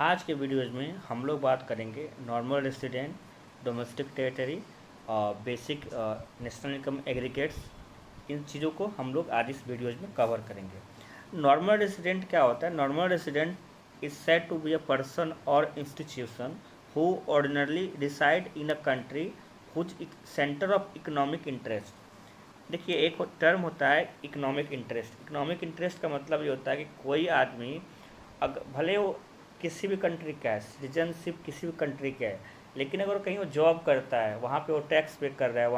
आज के वीडियोज़ में हम लोग बात करेंगे normal resident, domestic territory, basic national income aggregates. इन चीज़ों को हम लोग आज इस वीडियोज़ में कवर करेंगे। नॉर्मल रेसिडेंट क्या होता है? Normal resident is said to be a person or institution who ordinarily reside in a country whose centre of economic interest. देखिए, एक टर्म होता है इकोनॉमिक इंटरेस्ट। इकोनॉमिक इंटरेस्ट का मतलब ये होता है कि कोई आदमी भले वो किसी भी कंट्री का है, सिटीजनशिप किसी भी कंट्री का है, लेकिन अगर कहीं वो जॉब करता है, वहाँ पे वो टैक्स पे कर रहा है,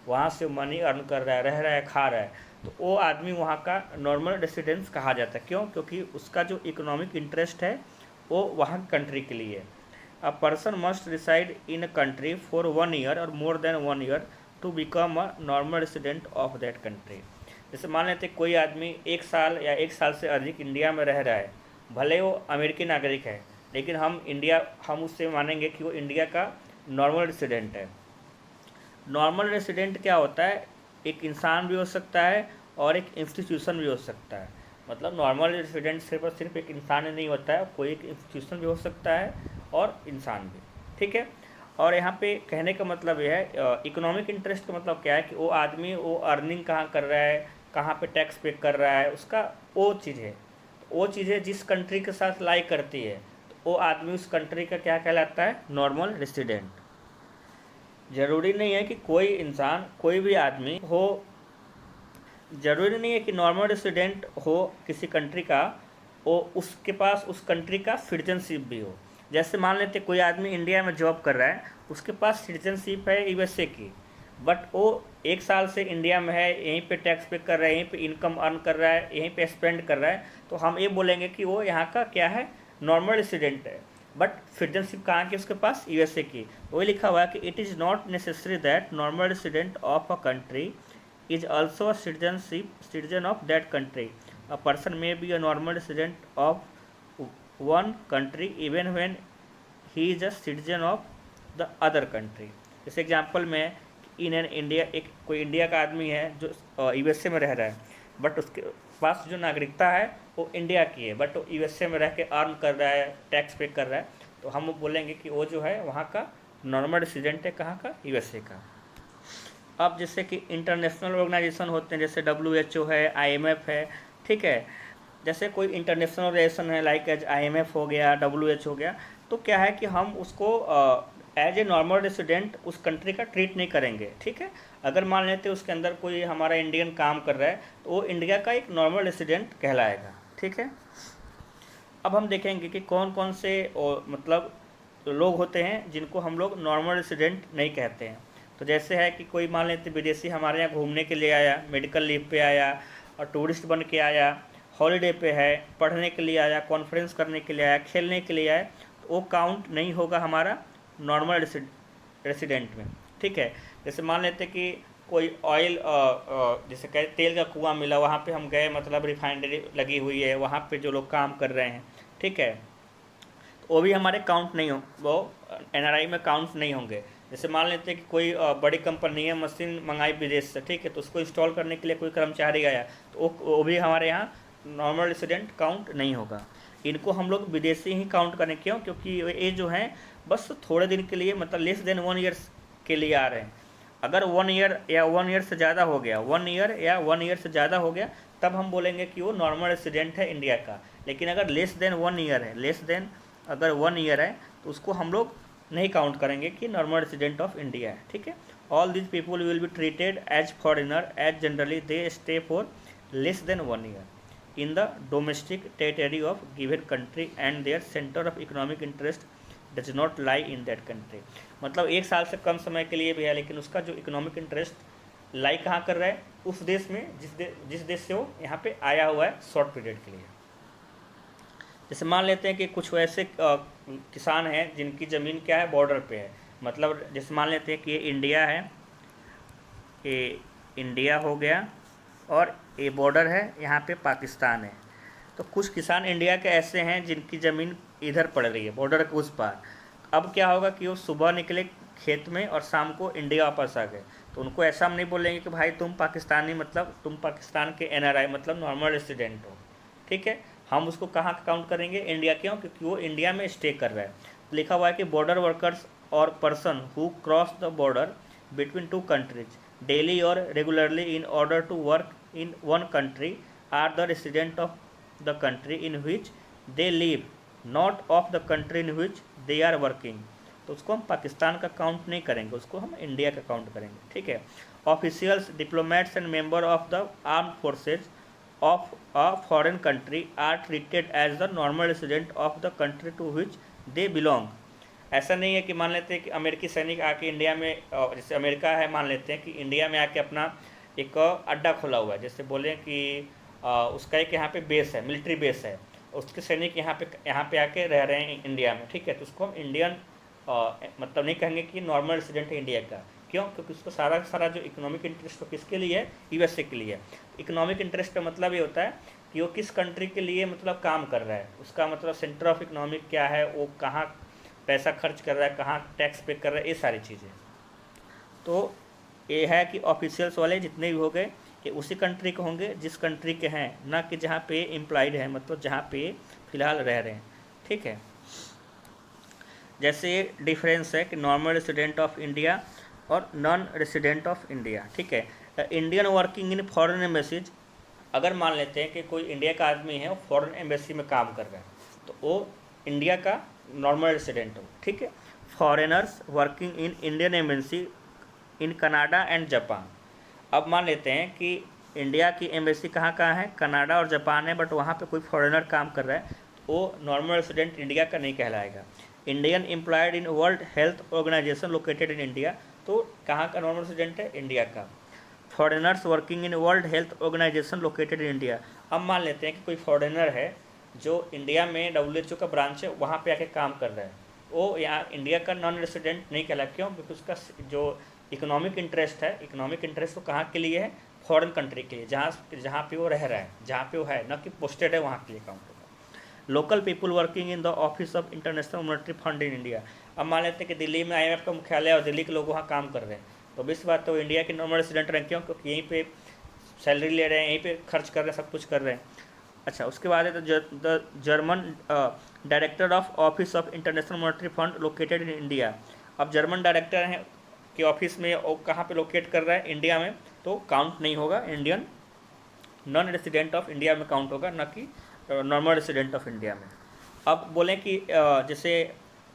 वहाँ से मनी अर्न कर रहा है, रह रहा है, खा रहा है, तो वो आदमी वहाँ का नॉर्मल रेसिडेंस कहा जाता है। क्यों? क्योंकि उसका जो इकोनॉमिक इंटरेस्ट है वो वहाँ कंट्री के लिए है। A person must reside in a country for 1 year or more than 1 year to become a normal resident of that country. जैसे मान लेते कोई आदमी 1 साल या 1 साल से अधिक इंडिया में रह रहा है, भले वो अमेरिकी नागरिक है, लेकिन हम उससे मानेंगे कि वो इंडिया का नॉर्मल रेसिडेंट है। नॉर्मल रेसिडेंट क्या होता है? एक इंसान भी हो सकता है और एक इंस्टीट्यूशन भी हो सकता है। मतलब नॉर्मल रेसिडेंट सिर्फ एक इंसान ही नहीं होता है, कोई एक इंस्टीट्यूशन भी हो सकता है और इंसान भी। ठीक है। और यहाँ पे कहने का मतलब यह है, इकोनॉमिक इंटरेस्ट का मतलब क्या है कि वो आदमी वो अर्निंग कहाँ कर रहा है, कहाँ पे टैक्स पे कर रहा है, उसका वो चीज़ है। वो चीज़ें जिस कंट्री के साथ लाई करती है, तो वो आदमी उस कंट्री का क्या कहलाता है? Normal resident. ज़रूरी नहीं है कि कोई इंसान, कोई भी आदमी हो, ज़रूरी नहीं है कि नॉर्मल रेसिडेंट हो किसी कंट्री का, वो उसके पास उस कंट्री का सिटीजनशिप भी हो। जैसे मान लेते कोई आदमी इंडिया में जॉब कर रहा है, उसके पास सिटीजनशिप है यूएसए की, बट वो 1 साल से इंडिया में है, यहीं पे टैक्स पे कर रहा है, यहीं पे इनकम अर्न कर रहा है, यहीं पे स्पेंड कर रहा है, तो हम ये बोलेंगे कि वो यहाँ का क्या है? नॉर्मल रेसिडेंट है। बट सिटीजनशिप कहाँ की? उसके पास यूएसए की। वही लिखा हुआ है कि it is not necessary that normal resident of a country is also a citizen of that country. A person may be a normal resident of one country even when he is a citizen of the other country. जैसे example में in an India, एक कोई India का आदमी है जो USA में रह रहा है, बट उसके पास जो नागरिकता है वो इंडिया की है, बट वो यूएसए में रह के अर्न कर रहा है, टैक्स पे कर रहा है, तो हम बोलेंगे कि वो जो है वहाँ का नॉर्मल रेसिडेंट है। कहाँ का? यूएसए का। अब जैसे कि इंटरनेशनल ऑर्गेनाइजेशन होते हैं, जैसे WHO है, IMF है। ठीक है। जैसे कोई इंटरनेशनल ऑर्गेनाइजेशन है, लाइक एज IMF हो गया, WHO हो गया, तो क्या है कि हम उसको एज ए नॉर्मल रेसिडेंट उस कंट्री का ट्रीट नहीं करेंगे। ठीक है। अगर मान लेते उसके अंदर कोई हमारा इंडियन काम कर रहा है, तो वो इंडिया का एक नॉर्मल रेसिडेंट कहलाएगा। ठीक है। अब हम देखेंगे कि कौन कौन से मतलब लोग होते हैं जिनको हम लोग नॉर्मल रेसिडेंट नहीं कहते हैं। तो जैसे है कि कोई मान लेते विदेशी हमारे यहाँ घूमने के लिए आया, मेडिकल लीव पे आया और टूरिस्ट बन के आया, हॉलीडे पे है, पढ़ने के लिए आया, कॉन्फ्रेंस करने के लिए आया, खेलने के लिए आया, तो वो काउंट नहीं होगा हमारा नॉर्मल रेसिडेंट में। ठीक है। जैसे मान लेते कि कोई ऑयल, जैसे कहे तेल का कुआं मिला, वहाँ पे हम गए, मतलब रिफाइनरी लगी हुई है, वहाँ पे जो लोग काम कर रहे हैं, ठीक है, तो वो भी हमारे काउंट नहीं हो, वो NRI में काउंट नहीं होंगे। जैसे मान लेते हैं कि कोई बड़ी कंपनी है, मशीन मंगाई विदेश से, ठीक है, तो उसको इंस्टॉल करने के लिए कोई कर्मचारी आया, तो वो भी हमारे यहाँ नॉर्मल रेसिडेंट काउंट नहीं होगा। इनको हम लोग विदेशी ही काउंट करें। क्यों? क्योंकि ये जो हैं बस थोड़े दिन के लिए, मतलब लेस देन 1 ईयर्स के लिए आ रहे हैं। अगर 1 ईयर या 1 ईयर से ज़्यादा हो गया, 1 ईयर या 1 ईयर से ज़्यादा हो गया, तब हम बोलेंगे कि वो नॉर्मल रेसिडेंट है इंडिया का। लेकिन अगर लेस देन 1 ईयर है, अगर 1 ईयर है, तो उसको हम लोग नहीं काउंट करेंगे कि नॉर्मल रेसिडेंट ऑफ इंडिया है। ठीक है। All this people will be treated as foreigner as generally they stay for less than 1 year in the domestic territory of given country and their centre of economic interest does not lie in that country. मतलब 1 साल से कम समय के लिए भी है, लेकिन उसका जो इकोनॉमिक इंटरेस्ट लाई कहाँ कर रहा है? उस देश में जिस देश से वो यहाँ पे आया हुआ है शॉर्ट पीरियड के लिए। जैसे मान लेते हैं कि कुछ वैसे किसान हैं जिनकी ज़मीन क्या है? बॉर्डर पे है। मतलब जैसे मान लेते हैं कि ये इंडिया है, ये इंडिया हो गया और ये बॉर्डर है, यहाँ पे पाकिस्तान है। तो कुछ किसान इंडिया के ऐसे हैं जिनकी ज़मीन इधर पड़ रही है, बॉर्डर के उस पार। अब क्या होगा कि वो सुबह निकले खेत में और शाम को इंडिया वापस आ गए, तो उनको ऐसा हम नहीं बोलेंगे कि भाई तुम पाकिस्तानी, मतलब तुम पाकिस्तान के NRI, मतलब नॉर्मल रेसिडेंट हो। ठीक है। हम उसको कहाँ काउंट करेंगे, इंडिया। क्यों? क्योंकि वो इंडिया में स्टे कर रहा है। तो लिखा हुआ है कि border workers or person who cross the border between two countries daily or regularly in order to work in one country are the resident of the country in which they live, not of the country in which they are working. तो उसको हम पाकिस्तान का count नहीं करेंगे, उसको हम India का count करेंगे, ठीक है। Officials, diplomats and member of the armed forces of a foreign country are treated as the normal resident of the country to which they belong। ऐसा नहीं है कि मान लेते हैं कि अमेरिकी सैनिक आके इंडिया में, जैसे अमेरिका है, मान लेते हैं कि इंडिया में आके अपना एक अड्डा खोला हुआ है, जैसे बोलें कि उसका एक यहाँ पे बेस है, मिलिट्री बेस है, उसके सैनिक यहाँ पे आके रह रहे हैं इंडिया में, ठीक है। तो उसको हम इंडियन मतलब नहीं कहेंगे कि नॉर्मल रेसिडेंट है इंडिया का। क्यों? क्योंकि उसको सारा जो इकोनॉमिक इंटरेस्ट हो किसके लिए है, यूएसए के लिए। इकोनॉमिक इंटरेस्ट का मतलब ये होता है कि वो किस कंट्री के लिए मतलब काम कर रहा है, उसका मतलब सेंटर ऑफ इकोनॉमिक क्या है, वो कहाँ पैसा खर्च कर रहा है, कहाँ टैक्स पे कर रहा है, ये सारी चीज़ें। तो ये है कि ऑफिशियल्स वाले जितने भी हो गए ये उसी कंट्री के होंगे जिस कंट्री के हैं, ना कि जहाँ पे एम्प्लॉयड है, मतलब जहाँ पे फ़िलहाल रह रहे हैं, ठीक है। जैसे डिफरेंस है कि नॉर्मल रेसिडेंट ऑफ इंडिया और नॉन रेसिडेंट ऑफ इंडिया, ठीक है। Indian working in foreign embassies, अगर मान लेते हैं कि कोई इंडिया का आदमी है वो फॉरेन एम्बेसी में काम कर रहा है, तो वो इंडिया का नॉर्मल रेसिडेंट हो, ठीक है। Foreigners working in Indian embassy in Canada and Japan, अब मान लेते हैं कि इंडिया की एम्बेसी कहाँ है, कनाडा और जापान है, बट वहाँ पे कोई फॉरेनर काम कर रहा है, तो वो नॉर्मल रेसिडेंट इंडिया का नहीं कहलाएगा। Indian employed in World Health Organization located in India, तो कहाँ का नॉर्मल रेसिडेंट है, इंडिया का। Foreigners working in World Health Organization located in India, अब मान लेते हैं कि कोई फॉरेनर है जो इंडिया में WHO का ब्रांच है वहाँ पे आके काम कर रहा है, वो यहाँ इंडिया का नॉन रेसिडेंट नहीं कहला। क्यों? क्योंकि उसका जो इकोनॉमिक इंटरेस्ट है, इकोनॉमिक इंटरेस्ट वो कहाँ के लिए है, फॉरेन कंट्री के लिए, जहाँ पे वो रह रहा है, जहाँ पे वो है, न कि पोस्टेड है, वहाँ के लिए काउंट होगा। Local people working in the office of international monetary fund in India, अब मान लेते हैं कि दिल्ली में IMF का मुख्यालय और दिल्ली के लोग वहाँ काम कर रहे हैं, तो बीस बात तो इंडिया के नॉर्मल रेसिडेंट रहे। क्यों? क्योंकि यहीं पे सैलरी ले रहे हैं, यहीं पे खर्च कर रहे हैं, सब कुछ कर रहे हैं। अच्छा, उसके बाद है the German director of office of international monetary fund located in India, अब जर्मन डायरेक्टर हैं कि ऑफिस में वो कहाँ पे लोकेट कर रहा है, इंडिया में, तो काउंट नहीं होगा, Indian non resident of India में काउंट होगा, न कि नॉर्मल रेसिडेंट ऑफ इंडिया में। अब बोलें कि जैसे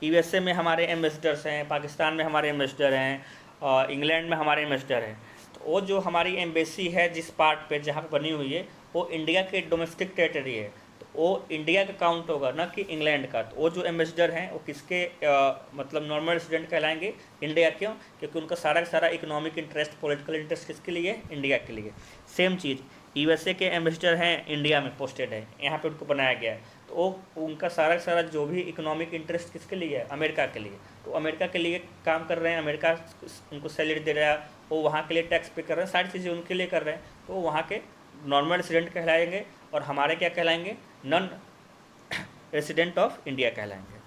USA में हमारे एम्बेसडर्स हैं, पाकिस्तान में हमारे एम्बेसडर हैं, इंग्लैंड में हमारे एम्बेसडर हैं, तो वो जो हमारी एम्बेसी है जिस पार्ट पे जहाँ पे बनी हुई है वो इंडिया के डोमेस्टिक टेरिटरी है, तो वो इंडिया का काउंट होगा, ना कि इंग्लैंड का। तो वो जो एम्बेसडर हैं वो किसके मतलब नॉर्मल रेसिडेंट कहलाएंगे, इंडिया। क्यों? क्योंकि उनका सारा इकोनॉमिक इंटरेस्ट, पॉलिटिकल इंटरेस्ट किसके लिए, इंडिया के लिए। सेम चीज़ USA के एम्बेसडर हैं, इंडिया में पोस्टेड है, यहाँ पे उनको बनाया गया है, तो वो उनका सारा जो भी इकोनॉमिक इंटरेस्ट किसके लिए है, अमेरिका के लिए। तो अमेरिका के लिए काम कर रहे हैं, अमेरिका उनको सैलरी दे रहा है, वो वहाँ के लिए टैक्स पे कर रहे हैं, सारी चीज़ें उनके लिए कर रहे हैं, तो वो वहाँ के नॉर्मल रेसिडेंट कहलाएंगे, और हमारे क्या कहलाएंगे, नॉन रेसिडेंट ऑफ इंडिया कहलाएंगे।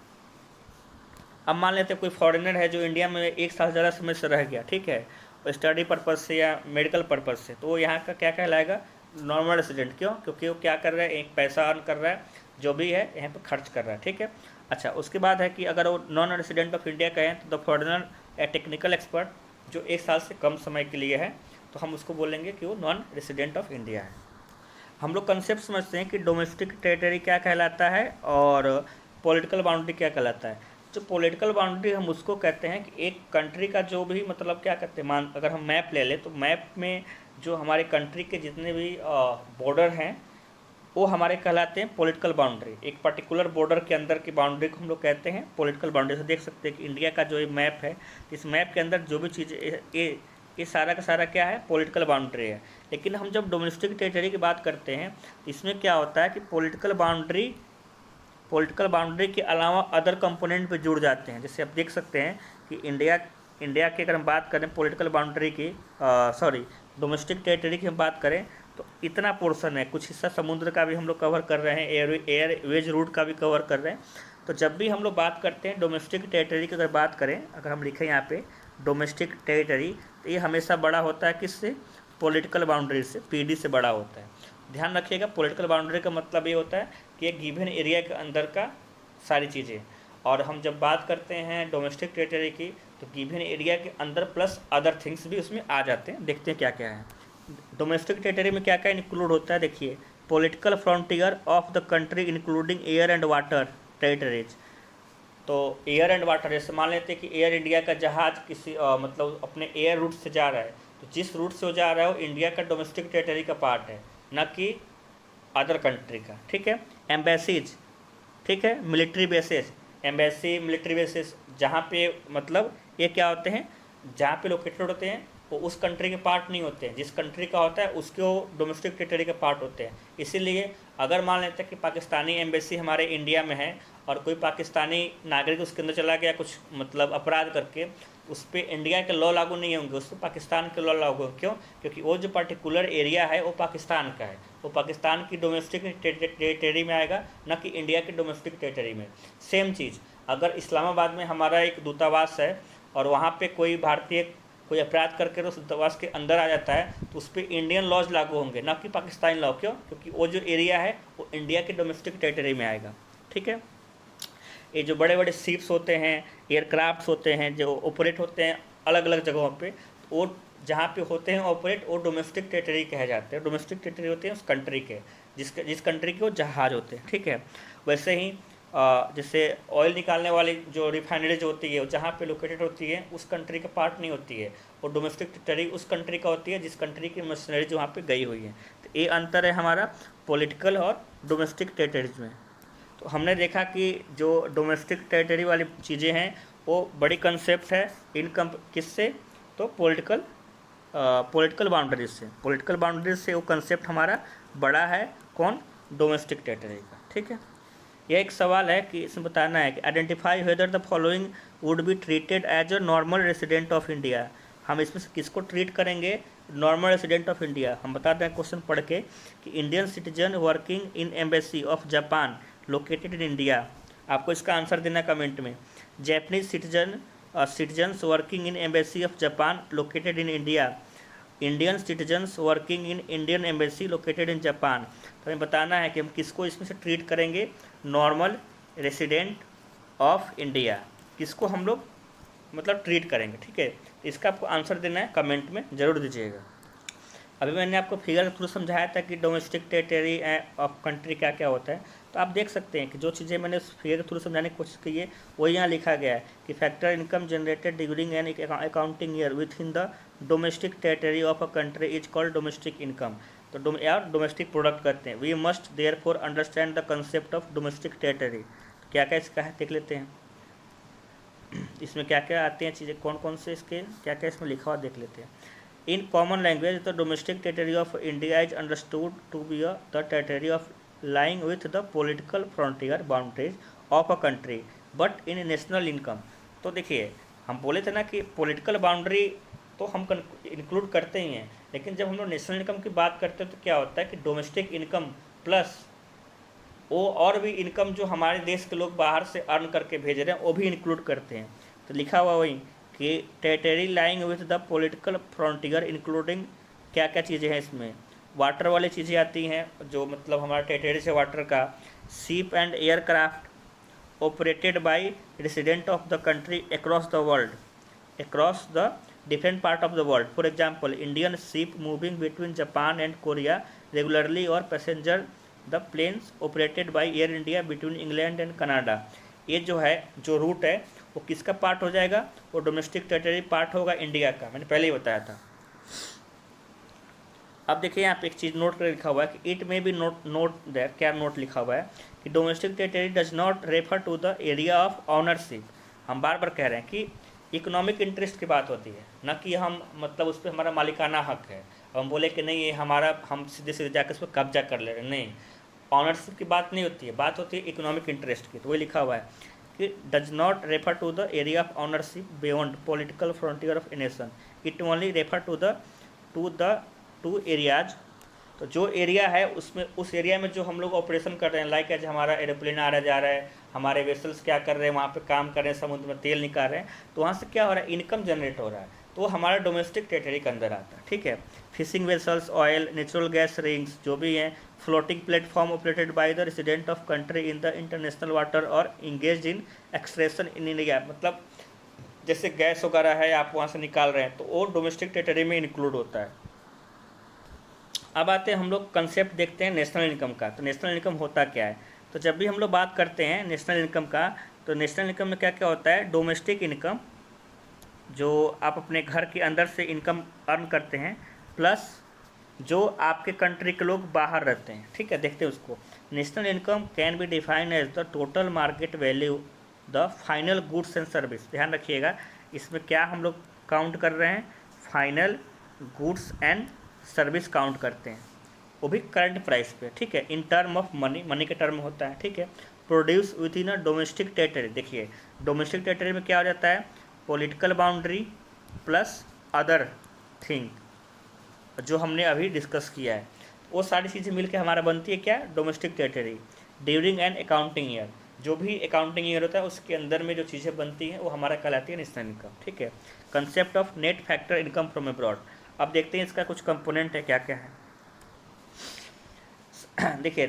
अब मान लेते हैं कोई फॉरेनर है जो इंडिया में 1 साल ज़्यादा समय से रह गया, ठीक है, स्टडी पर्पज़ से या मेडिकल पर्पज़ से, तो वो यहाँ का क्या कहलाएगा, नॉर्मल रेसिडेंट। क्यों? क्योंकि वो क्या कर रहा है, एक पैसा अर्न कर रहा है, जो भी है यहाँ पे खर्च कर रहा है, ठीक है। अच्छा, उसके बाद है कि अगर वो नॉन रेसिडेंट ऑफ इंडिया का है तो the foreigner A technical expert जो 1 साल से कम समय के लिए है, तो हम उसको बोलेंगे कि वो नॉन रेसिडेंट ऑफ इंडिया है। हम लोग कंसेप्ट समझते हैं कि डोमेस्टिक टेरिटरी क्या कहलाता है और पॉलिटिकल बाउंड्री क्या कहलाता है। जो पॉलिटिकल बाउंड्री हम उसको कहते हैं कि एक कंट्री का जो भी मतलब क्या कहते हैं, अगर हम मैप ले लें तो मैप में जो हमारे कंट्री के जितने भी बॉर्डर हैं वो हमारे कहलाते हैं पॉलिटिकल बाउंड्री। एक पर्टिकुलर बॉर्डर के अंदर की बाउंड्री को हम लोग कहते हैं पॉलिटिकल बाउंड्री। से देख सकते हैं कि इंडिया का जो ये मैप है, इस मैप के अंदर जो भी चीज़ ये सारा का सारा क्या है, पॉलिटिकल बाउंड्री है। लेकिन हम जब डोमेस्टिक टेरिटरी की बात करते हैं तो इसमें क्या होता है कि पॉलिटिकल बाउंड्री के अलावा अदर कंपोनेंट पे जुड़ जाते हैं। जैसे आप देख सकते हैं कि इंडिया की अगर हम बात करें पॉलिटिकल बाउंड्री की, डोमेस्टिक टेरिटरी की हम बात करें तो इतना पोर्शन है, कुछ हिस्सा समुद्र का भी हम लोग कवर कर रहे हैं, एयरवेज रूट का भी कवर कर रहे हैं। तो जब भी हम लोग बात करते हैं डोमेस्टिक टेरिटरी की, अगर बात करें, अगर हम लिखें यहाँ पे डोमेस्टिक टेरिटरी, तो ये हमेशा बड़ा होता है किससे, पॉलिटिकल बाउंड्री से, PD से बड़ा होता है। ध्यान रखिएगा, पॉलिटिकल बाउंड्री का मतलब ये होता है कि एक गिवन एरिया के अंदर का सारी चीज़ें। और हम जब बात करते हैं डोमेस्टिक टेरिटरी की, तो गिवन एरिया के अंदर प्लस अदर थिंग्स भी उसमें आ जाते हैं। देखते हैं क्या क्या है। डोमेस्टिक टेरिटरी में क्या क्या इंक्लूड होता है, देखिए, political frontier of the country including air and water territories. तो एयर एंड वाटर, जैसे मान लेते हैं कि एयर इंडिया का जहाज़ किसी मतलब अपने एयर रूट से जा रहा है, तो जिस रूट से वो जा रहा है वो इंडिया का डोमेस्टिक टेरिटरी का पार्ट है, न कि अदर कंट्री का। ठीक है। एम्बेसीज, ठीक है, military bases, embassy military bases जहाँ पे मतलब ये क्या होते हैं, जहाँ पे लोकेटेड होते हैं वो उस कंट्री के पार्ट नहीं होते हैं, जिस कंट्री का होता है उसके वो डोमेस्टिक टेरिटरी के पार्ट होते हैं। इसीलिए अगर मान लेते हैं कि पाकिस्तानी एम्बेसी हमारे इंडिया में है और कोई पाकिस्तानी नागरिक उसके अंदर चला गया कुछ मतलब अपराध करके, उस पर इंडिया के लॉ लागू नहीं होंगे, उस पर पाकिस्तान के लॉ लागू होंगे। क्यों? क्योंकि वो जो पर्टिकुलर एरिया है वो पाकिस्तान का है, वो पाकिस्तान की डोमेस्टिक टेरिटरी में आएगा, न कि इंडिया की डोमेस्टिक टेरिटरी में। सेम चीज़ अगर इस्लामाबाद में हमारा एक दूतावास है और वहाँ पे कोई भारतीय कोई अपराध करके उस दूतावास के अंदर आ जाता है, तो उस पर इंडियन लॉज लागू होंगे, ना कि पाकिस्तानी लॉ। क्यों? क्योंकि वो जो एरिया है वो इंडिया की डोमेस्टिक टेरिटरी में आएगा। ठीक है। ये जो बड़े बड़े शिप्स होते हैं, एयरक्राफ्ट्स होते हैं जो ऑपरेट होते हैं अलग अलग जगहों पे, वो जहाँ पे होते हैं ऑपरेट, वो डोमेस्टिक टेरिटरी कहे जाते हैं। डोमेस्टिक टेरिटरी होते हैं उस कंट्री के, जिस कंट्री के वो जहाज होते हैं। ठीक है। वैसे ही जैसे ऑयल निकालने वाली जो रिफाइनरीज होती है वो जहाँ पे लोकेटेड होती है उस कंट्री का पार्ट नहीं होती है, वो डोमेस्टिक टेरिटरी उस कंट्री का होती है जिस कंट्री की मशीनरीज वहाँ पे गई हुई है। तो ये अंतर है हमारा पॉलिटिकल और डोमेस्टिक टेरिटरीज में। तो हमने देखा कि जो डोमेस्टिक टेरिटरी वाली चीज़ें हैं वो बड़ी कंसेप्ट है किससे, तो पॉलिटिकल बाउंड्रीज से। पॉलिटिकल बाउंड्रीज से वो कंसेप्ट हमारा बड़ा है, कौन? डोमेस्टिक टेरिटरी का। ठीक है। यह एक सवाल है कि इसमें बताना है कि identify whether the following would be treated as a normal resident of India. हम इसमें से किसको ट्रीट करेंगे? Normal resident of India. हम बता दें क्वेश्चन पढ़ के कि Indian citizen working in embassy of Japan located in India. आपको इसका आंसर देना कमेंट में। Japanese citizens working in embassy of Japan located in India. Indian citizens working in Indian embassy located in Japan. तो हमें बताना है कि हम किसको इसमें से ट्रीट करेंगे? नॉर्मल रेसिडेंट ऑफ इंडिया, किसको हम लोग मतलब ट्रीट करेंगे। ठीक है। इसका आपको आंसर देना है, कमेंट में ज़रूर दीजिएगा। अभी मैंने आपको फिगर के थ्रू समझाया था कि डोमेस्टिक टेरिटरी ऑफ कंट्री क्या क्या होता है, तो आप देख सकते हैं कि जो चीज़ें मैंने उस फिगर के थ्रू समझाने की कोशिश की है वही यहाँ लिखा गया है कि factor income generated during an accounting year with in the domestic territory of a country is called domestic income. तो डोमेस्टिक प्रोडक्ट करते हैं। We must therefore understand the concept of domestic territory. क्या क्या इसका है देख लेते हैं, इसमें क्या क्या आती हैं चीज़ें, कौन कौन से इसके क्या क्या इसमें लिखा हुआ देख लेते हैं। In common language the domestic territory of India is understood to be the territory of lying with the political frontier boundaries of a country but in national income. तो देखिए हम बोले थे ना कि पॉलिटिकल बाउंड्री तो हम इंक्लूड करते ही हैं, लेकिन जब हम लोग नेशनल इनकम की बात करते हैं तो क्या होता है कि डोमेस्टिक इनकम प्लस वो और भी इनकम जो हमारे देश के लोग बाहर से अर्न करके भेज रहे हैं वो भी इंक्लूड करते हैं। तो लिखा हुआ वही कि territory lying with the political frontier including क्या क्या चीज़ें हैं इसमें, वाटर वाली चीज़ें आती हैं जो मतलब हमारा टेरिटरी से वाटर का, ship and aircraft operated by resident of the country across the different part of the world. For example, Indian ship moving between Japan and Korea regularly or passenger the planes operated by Air India between England and Canada. ये जो है जो root है वो किसका part हो जाएगा? वो डोमेस्टिक टेरिटरी पार्ट होगा इंडिया का, मैंने पहले ही बताया था। अब देखिए यहाँ पे एक चीज़ नोट कर लिखा हुआ है कि इट में भी नोट देयर, क्या नोट लिखा हुआ है कि domestic territory does not refer to the area of ownership. हम बार बार कह रहे हैं कि इकोनॉमिक इंटरेस्ट की बात होती है, न कि हम मतलब उस पर हमारा मालिकाना हक है। अब हम बोले कि नहीं ये हमारा, हम सीधे सीधे जाकर उस पर कब्जा कर ले रहे हैं, नहीं, ऑनरशिप की बात नहीं होती है, बात होती है इकोनॉमिक इंटरेस्ट की। तो वही लिखा हुआ है कि does not refer to the area of ownership beyond political frontier of a nation, it only refer to areas. तो जो एरिया है उसमें, उस एरिया में जो हम लोग ऑपरेशन कर रहे हैं, लाइक एज हमारा एरोप्लेन आ रहा जा रहा है, हमारे वेसल्स क्या कर रहे हैं, वहाँ पे काम कर रहे हैं, समुद्र में तेल निकाल रहे हैं, तो वहाँ से क्या हो रहा है? इनकम जनरेट हो रहा है। तो वो हमारा डोमेस्टिक टेरिटरी के अंदर आता है, ठीक है। Fishing vessels, oil, natural gas rings जो भी हैं, floating platform operated by the resident of country in the international water or engage in extraction in India, मतलब जैसे गैस वगैरह है आप वहाँ से निकाल रहे हैं तो वो डोमेस्टिक टेरिटरी में इंक्लूड होता है। अब आते हैं हम लोग कंसेप्ट देखते हैं नेशनल इनकम का। तो नेशनल इनकम होता क्या है, तो जब भी हम लोग बात करते हैं नेशनल इनकम का, तो नेशनल इनकम में क्या क्या होता है, डोमेस्टिक इनकम जो आप अपने घर के अंदर से इनकम अर्न करते हैं, प्लस जो आपके कंट्री के लोग बाहर रहते हैं, ठीक है। देखते हैं उसको। National income can be defined as the total market value the final goods and service. ध्यान रखिएगा इसमें क्या हम लोग काउंट कर रहे हैं, final goods and service count करते हैं, वो भी करंट प्राइस पे, ठीक है, in term of money, money के टर्म में होता है, ठीक है। Produce with in a domestic territory. देखिए डोमेस्टिक टेरिटरी में क्या हो जाता है, political boundary plus other thing जो हमने अभी डिस्कस किया है, वो सारी चीज़ें मिलकर हमारा बनती है क्या, domestic territory. During an accounting year, जो भी अकाउंटिंग ईयर होता है उसके अंदर में जो चीज़ें बनती हैं वो हमारा कहलाती है नेशनल इनकम, ठीक है। Concept of net factor income from abroad. अब देखते हैं इसका कुछ कंपोनेंट है क्या क्या है। देखिए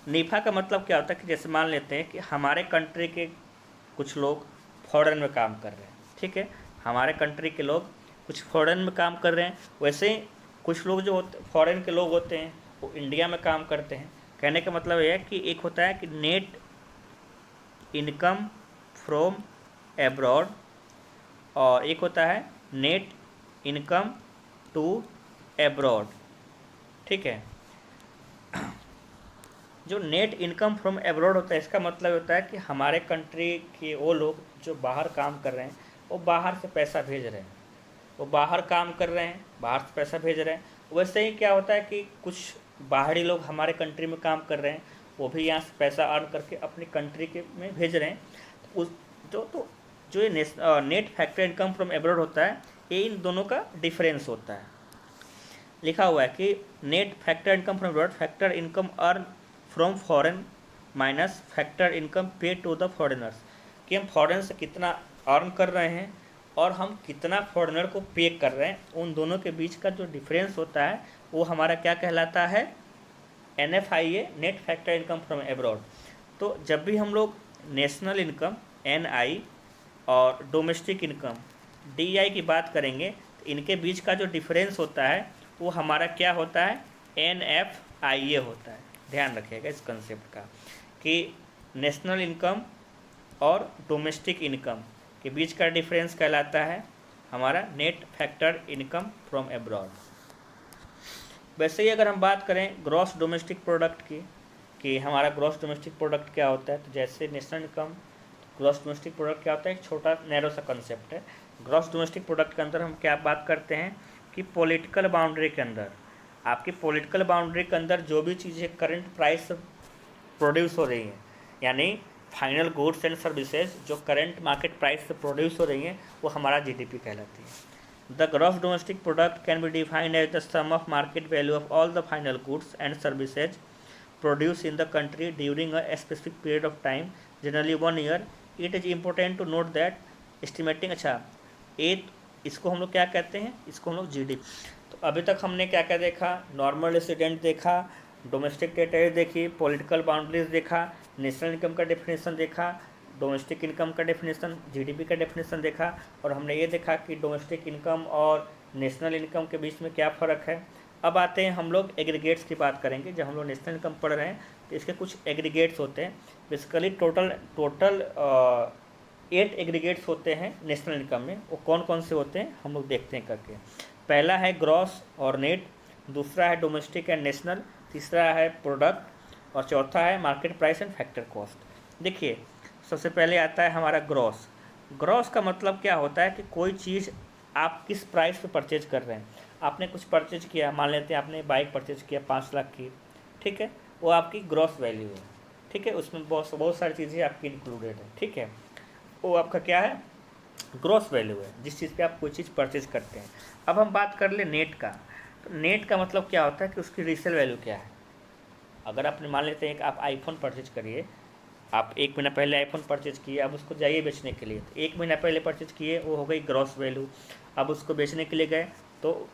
नीफा का मतलब क्या होता है कि जैसे मान लेते हैं कि हमारे कंट्री के कुछ लोग फॉरेन में काम कर रहे हैं, ठीक है, हमारे कंट्री के लोग कुछ फॉरेन में काम कर रहे हैं, वैसे ही कुछ लोग जो होते फॉरेन के लोग होते हैं वो इंडिया में काम करते हैं। कहने का मतलब ये है कि एक होता है कि नेट इनकम फ्रॉम एब्रॉड और एक होता है नेट इनकम टू एब्रॉड, ठीक है। जो नेट इनकम फ्रॉम एब्रॉड होता है इसका मतलब होता है कि हमारे कंट्री के वो लोग जो बाहर काम कर रहे हैं वो बाहर से पैसा भेज रहे हैं, वो बाहर काम कर रहे हैं, बाहर से पैसा भेज रहे हैं। वैसे ही क्या होता है कि कुछ बाहरी लोग हमारे कंट्री में काम कर रहे हैं, वो भी यहाँ से पैसा अर्न करके अपनी कंट्री के में भेज रहे हैं। तो उस जो ये net factor income from abroad होता है, ये इन दोनों का डिफरेंस होता है। लिखा हुआ है कि net factor income from abroad, factor income earn from foreign minus factor income पे टू द फॉरेनर्स, कि हम फॉरेन से कितना अर्न कर रहे हैं और हम कितना फॉरेनर को पे कर रहे हैं, उन दोनों के बीच का जो डिफरेंस होता है वो हमारा क्या कहलाता है, NFIA, net factor income from abroad. तो जब भी हम लोग नेशनल इनकम NI और डोमेस्टिक इनकम DI की बात करेंगे तो इनके बीच का जो डिफरेंस होता है वो हमारा क्या होता है, NFIA होता है। ध्यान रखिएगा इस कंसेप्ट का कि नेशनल इनकम और डोमेस्टिक इनकम के बीच का डिफरेंस कहलाता है हमारा net factor income from abroad. वैसे ही अगर हम बात करें ग्रॉस डोमेस्टिक प्रोडक्ट की कि हमारा ग्रॉस डोमेस्टिक प्रोडक्ट क्या होता है, तो जैसे national income, gross domestic product क्या होता है, एक छोटा नैरो सा कंसेप्ट है। ग्रॉस डोमेस्टिक प्रोडक्ट के अंदर हम क्या बात करते हैं कि पॉलिटिकल बाउंड्री के अंदर, आपकी पॉलिटिकल बाउंड्री के अंदर जो भी चीज़ें करंट प्राइस प्रोड्यूस हो रही हैं, यानी फाइनल गुड्स एंड सर्विसेज जो करंट मार्केट प्राइस से प्रोड्यूस हो रही हैं, वो हमारा GDP कहलाती है। The gross domestic product can be defined as the sum of market value of all the final goods and services produce in the country during a specific period of time, generally 1 year. It is important to note that estimating, अच्छा इसको हम लोग क्या कहते हैं, इसको हम लोग GDP। तो अभी तक हमने क्या क्या देखा, नॉर्मल रेसिडेंट देखा, डोमेस्टिक टेरिटरी देखी, पॉलिटिकल बाउंड्रीज देखा, नेशनल इनकम का डेफिनेशन देखा, डोमेस्टिक इनकम का डेफिनेशन, GDP का डेफिनेशन देखा, और हमने ये देखा कि डोमेस्टिक इनकम और नेशनल इनकम के बीच में क्या फ़र्क है। अब आते हैं हम लोग एग्रीगेट्स की बात करेंगे। जब हम लोग नेशनल इनकम पढ़ रहे हैं तो इसके कुछ एग्रीगेट्स होते हैं। बेसिकली टोटल 8 एग्रीगेट्स होते हैं नेशनल इनकम में। वो कौन कौन से होते हैं हम लोग देखते हैं करके। पहला है ग्रॉस और नेट, दूसरा है डोमेस्टिक एंड नेशनल, तीसरा है प्रोडक्ट और चौथा है market price and factor cost. देखिए सबसे पहले आता है हमारा ग्रॉस। ग्रॉस का मतलब क्या होता है कि कोई चीज़ आप किस प्राइस पे परचेज कर रहे हैं। आपने कुछ परचेज किया, मान लेते हैं आपने बाइक परचेज किया 5 लाख की, ठीक है, वो आपकी ग्रॉस वैल्यू है, ठीक है, उसमें बहुत सारी चीज़ें आपकी इंक्लूडेड है, ठीक है, वो आपका क्या है, ग्रॉस वैल्यू है जिस चीज़ पे आप कोई चीज़ परचेज करते हैं। अब हम बात कर ले नेट का। तो नेट का मतलब क्या होता है कि उसकी रीसेल वैल्यू क्या है। अगर आपने मान लेते हैं कि आप आईफोन परचेज करिए, आप 1 महीना पहले आईफोन परचेज किए, अब उसको जाइए बेचने के लिए, तो 1 महीना पहले परचेज किए, वो हो गई ग्रॉस वैल्यू। अब उसको बेचने के लिए गए तो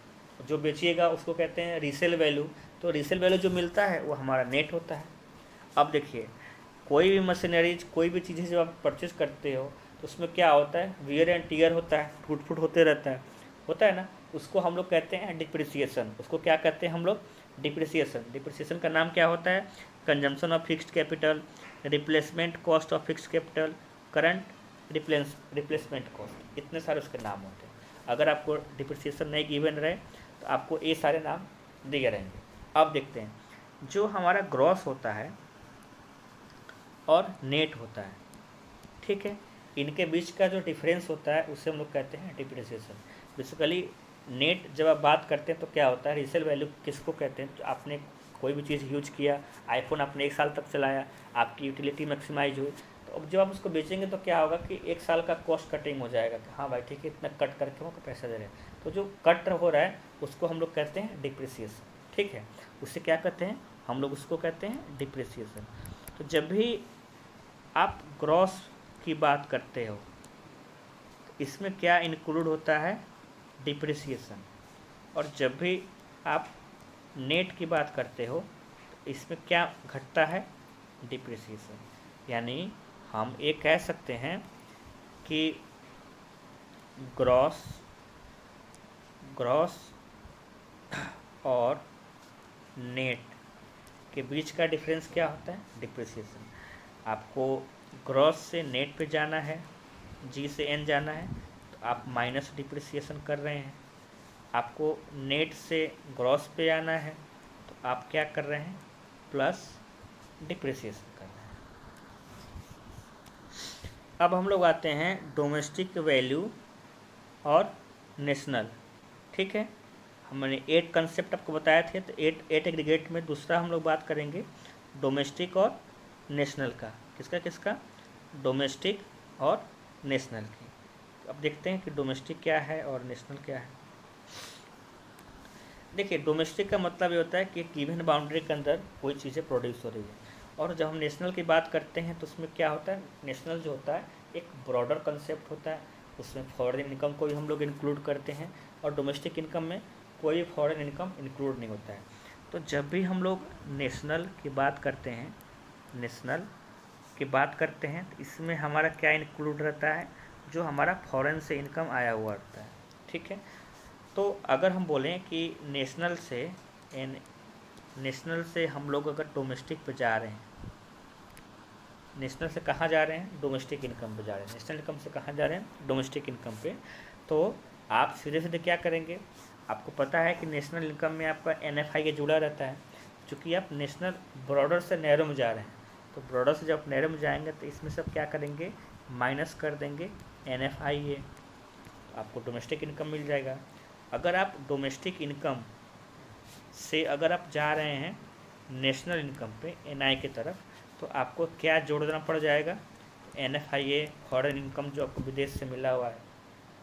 जो बेचिएगा उसको कहते हैं रीसेल वैल्यू। तो रीसेल वैल्यू जो मिलता है वो हमारा नेट होता है। अब देखिए, कोई भी मशीनरीज, कोई भी चीज़ें जब आप परचेज करते हो तो उसमें क्या होता है, वियर एंड टीयर होता है, टूट फूट होते रहता है, होता है ना। उसको हम लोग कहते हैं डिप्रिसिएशन। उसको क्या कहते हैं हम लोग, डिप्रिसिएशन। डिप्रिसिएशन का नाम क्या होता है, consumption of fixed capital, replacement cost of fixed capital, current replacement cost, इतने सारे उसके नाम होते हैं। अगर आपको डिप्रिसिएशन नहीं गिवन रहे तो आपको ये सारे नाम दिए रहेंगे। अब देखते हैं, जो हमारा ग्रॉस होता है और नेट होता है, ठीक है, इनके बीच का जो डिफरेंस होता है उसे हम लोग कहते हैं डिप्रिसिएशन। बेसिकली नेट जब आप बात करते हैं तो क्या होता है, रीसेल वैल्यू किसको कहते हैं, तो आपने कोई भी चीज़ यूज किया, आईफोन आपने 1 साल तक चलाया, आपकी यूटिलिटी मैक्सिमाइज हुई, तो अब जब आप उसको बेचेंगे तो क्या होगा कि 1 साल का कॉस्ट कटिंग हो जाएगा कि हाँ भाई ठीक है, इतना कट करके हमको पैसा दे रहे हैं। तो जो कट हो रहा है उसको हम लोग कहते हैं डिप्रिसिएशन, ठीक है। उससे क्या कहते हैं, हम लोग उसको कहते हैं डिप्रिसिएशन। तो जब भी आप ग्रॉस की बात करते हो तो इसमें क्या इंक्लूड होता है, डिप्रिसिएशन। और जब भी आप नेट की बात करते हो तो इसमें क्या घटता है, डिप्रिसिएशन। यानी हम ये कह सकते हैं कि ग्रॉस और नेट के बीच का डिफरेंस क्या होता है, डिप्रिसिएशन। आपको ग्रॉस से नेट पे जाना है, जी से एन जाना है, तो आप माइनस डिप्रिसिएशन कर रहे हैं। आपको नेट से ग्रॉस पे आना है तो आप क्या कर रहे हैं, प्लस डिप्रिसिएशन कर रहे हैं। अब हम लोग आते हैं डोमेस्टिक वैल्यू और नेशनल, ठीक है। हमने 8 कंसेप्ट आपको बताए थे, तो 8 एग्रीगेट में दूसरा हम लोग बात करेंगे डोमेस्टिक और नेशनल का। किसका, डोमेस्टिक और नेशनल की। अब देखते हैं कि डोमेस्टिक क्या है और नेशनल क्या है। देखिए, डोमेस्टिक का मतलब ये होता है कि गिवन बाउंड्री के अंदर कोई चीज़ें प्रोड्यूस हो रही है। और जब हम नेशनल की बात करते हैं तो उसमें क्या होता है, नेशनल जो होता है एक ब्रॉडर कंसेप्ट होता है, उसमें फॉरेन इनकम को भी हम लोग इंक्लूड करते हैं, और डोमेस्टिक इनकम में कोई भी फॉरेन इनकम इंक्लूड नहीं होता है। तो जब भी हम लोग नेशनल की बात करते हैं तो इसमें हमारा क्या इंक्लूड रहता है, जो हमारा फॉरेन से इनकम आया हुआ रहता है, ठीक है। तो अगर हम बोलें कि नेशनल से हम लोग अगर डोमेस्टिक पे जा रहे हैं, नेशनल से कहाँ जा रहे हैं, डोमेस्टिक इनकम पे जा रहे हैं। नेशनल इनकम से कहाँ जा रहे हैं, डोमेस्टिक इनकम पे। तो आप सीधे क्या करेंगे, आपको पता है कि नेशनल इनकम में आपका NFIA जुड़ा रहता है। चूँकि आप नेशनल ब्रॉडर से नैरो में जा रहे हैं, तो ब्रॉडर से जब नैरो में जाएंगे तो इसमें सब क्या करेंगे, माइनस कर देंगे NFIA, आपको डोमेस्टिक इनकम मिल जाएगा। अगर आप डोमेस्टिक इनकम से अगर आप जा रहे हैं नेशनल इनकम पे, NI की तरफ, तो आपको क्या जोड़ना पड़ जाएगा, NFIA फॉरेन इनकम जो आपको विदेश से मिला हुआ है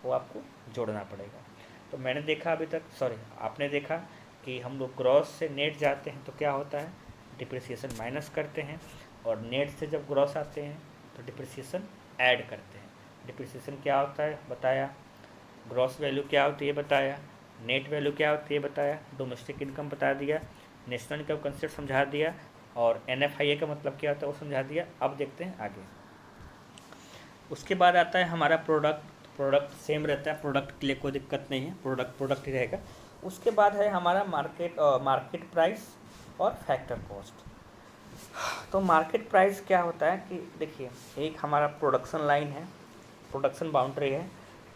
वो आपको जोड़ना पड़ेगा। तो मैंने देखा आपने देखा कि हम लोग ग्रॉस से नेट जाते हैं तो क्या होता है, डिप्रिसिएशन माइनस करते हैं, और नेट से जब ग्रॉस आते हैं तो डिप्रिसिएशन ऐड करते हैं। डिप्रिसिएशन क्या होता है बताया, ग्रॉस वैल्यू क्या होती है बताया, नेट वैल्यू क्या होती है बताया, डोमेस्टिक इनकम बता दिया, नेशनल इनकम कंसेप्ट समझा दिया, और NFIA का मतलब क्या होता है वो समझा दिया। अब देखते हैं आगे। उसके बाद आता है हमारा प्रोडक्ट सेम रहता है, प्रोडक्ट के लिए कोई दिक्कत नहीं है, प्रोडक्ट ही रहेगा। उसके बाद है हमारा मार्केट प्राइस और फैक्टर कॉस्ट। तो मार्केट प्राइस क्या होता है कि देखिए, एक हमारा प्रोडक्शन लाइन है, प्रोडक्शन बाउंड्री है।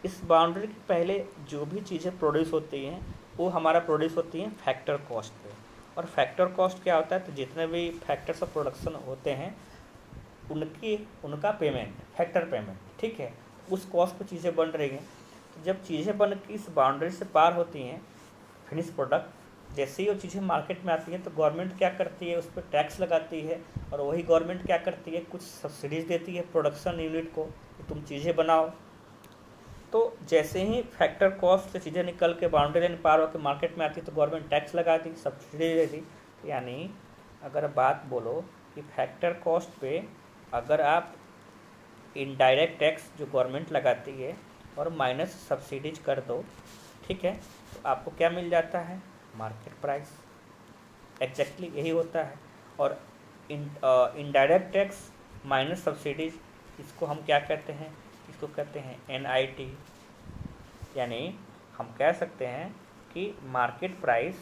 इस बाउंड्री के पहले जो भी चीज़ें प्रोड्यूस होती हैं वो हमारा प्रोड्यूस होती हैं फैक्टर कॉस्ट पे। और फैक्टर कॉस्ट क्या होता है, तो जितने भी फैक्टर्स ऑफ प्रोडक्शन होते हैं उनका पेमेंट, फैक्टर पेमेंट, ठीक है, उस कॉस्ट पे चीज़ें बन रही हैं। तो जब चीज़ें बन के इस बाउंड्री से पार होती हैं, फिनिश प्रोडक्ट, जैसे ही वो चीज़ें मार्केट में आती हैं तो गवर्नमेंट क्या करती है, उस पर टैक्स लगाती है, और वही गवर्नमेंट क्या करती है, कुछ सब्सिडीज़ देती है प्रोडक्शन यूनिट को कि तुम चीज़ें बनाओ। तो जैसे ही फैक्टर कॉस्ट से चीज़ें निकल के बाउंड्री लाइन पार होकर मार्केट में आती है तो गवर्नमेंट टैक्स लगाती, सब्सिडी देती। यानी अगर बात बोलो कि फैक्टर कॉस्ट पे अगर आप इनडायरेक्ट टैक्स जो गवर्नमेंट लगाती है और माइनस सब्सिडीज कर दो, ठीक है, तो आपको क्या मिल जाता है, मार्केट प्राइस। एग्जैक्टली यही होता है। और इनडायरेक्ट टैक्स माइनस सब्सिडीज, इसको हम क्या कहते हैं, इसको कहते हैं NIT। यानी हम कह सकते हैं कि मार्केट प्राइस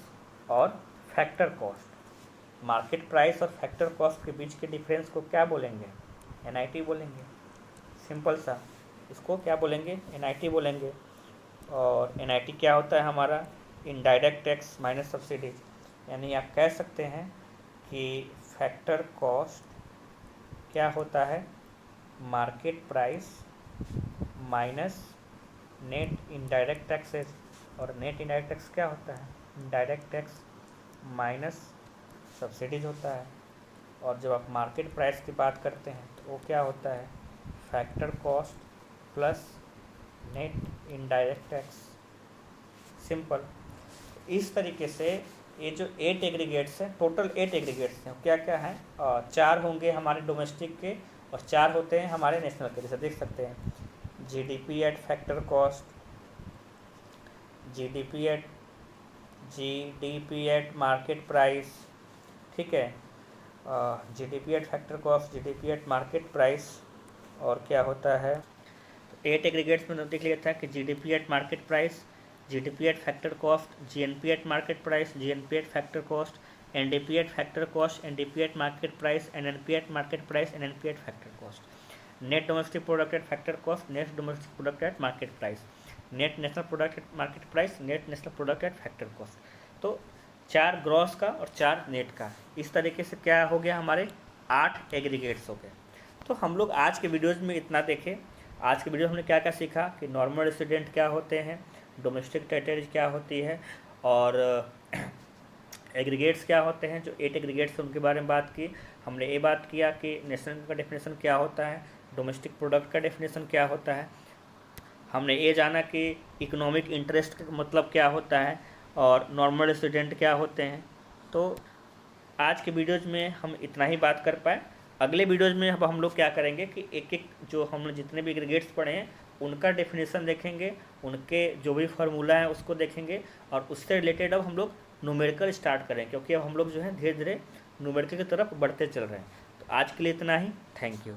और फैक्टर कॉस्ट, मार्केट प्राइस और फैक्टर कॉस्ट के बीच के डिफरेंस को क्या बोलेंगे, NIT बोलेंगे। सिंपल सा, इसको क्या बोलेंगे, NIT बोलेंगे। और NIT क्या होता है हमारा, इनडायरेक्ट टैक्स माइनस सब्सिडीज। यानी आप कह सकते हैं कि फैक्टर कॉस्ट क्या होता है, market price minus net indirect taxes. और नेट इनडायरेक्ट टैक्स क्या होता है, इनडायरेक्ट टैक्स माइनस सब्सिडीज होता है। और जब आप मार्केट प्राइस की बात करते हैं तो वो क्या होता है, factor cost plus net indirect tax. Simple. इस तरीके से ये जो 8 एग्रीगेट्स हैं, टोटल 8 एग्रीगेट्स हैं, क्या क्या हैं, 4 होंगे हमारे डोमेस्टिक के और 4 होते हैं हमारे नेशनल के। जैसे देख सकते हैं GDP eight factor cost, GDP eight market price, ठीक है, GDP eight factor cost, GDP eight market price. और क्या होता है, 8 एग्रीगेट्स में देख लिया था कि GDP eight market price, GDP eight factor cost, GNP eight market price, GNP eight factor cost, NDP eight factor cost, NDP eight market price, NNP eight market price, NNP eight factor cost. Net domestic product at factor cost, net domestic product at market price, net national product at market price, net national product at factor cost. तो 4 gross का और 4 net का, इस तरीके से क्या हो गया, हमारे 8 एग्रीगेट्स हो गए। तो हम लोग आज के वीडियोज़ में इतना देखें। आज के वीडियो हमने क्या क्या सीखा कि नॉर्मल रेसिडेंट क्या होते हैं, डोमेस्टिक टेरिटरीज क्या होती है, और एग्रीगेट्स क्या होते हैं। जो 8 एग्रीगेट्स उनके बारे में बात की हमने। ये बात किया कि नेशनल का डेफिनेशन क्या होता है, डोमेस्टिक प्रोडक्ट का डेफिनेशन क्या होता है। हमने ये जाना कि इकोनॉमिक इंटरेस्ट का मतलब क्या होता है और नॉर्मल रेसिडेंट क्या होते हैं। तो आज के वीडियोज़ में हम इतना ही बात कर पाए। अगले वीडियोज़ में अब हम लोग क्या करेंगे कि एक एक जो हमने जितने भी एग्रीगेट्स पढ़े हैं उनका डेफिनेशन देखेंगे, उनके जो भी फार्मूला है उसको देखेंगे, और उससे रिलेटेड अब हम लोग न्यूमेरिकल स्टार्ट करें, क्योंकि अब हम लोग जो है धीरे धीरे न्यूमेरिकल की तरफ बढ़ते चल रहे हैं। तो आज के लिए इतना ही। Thank you.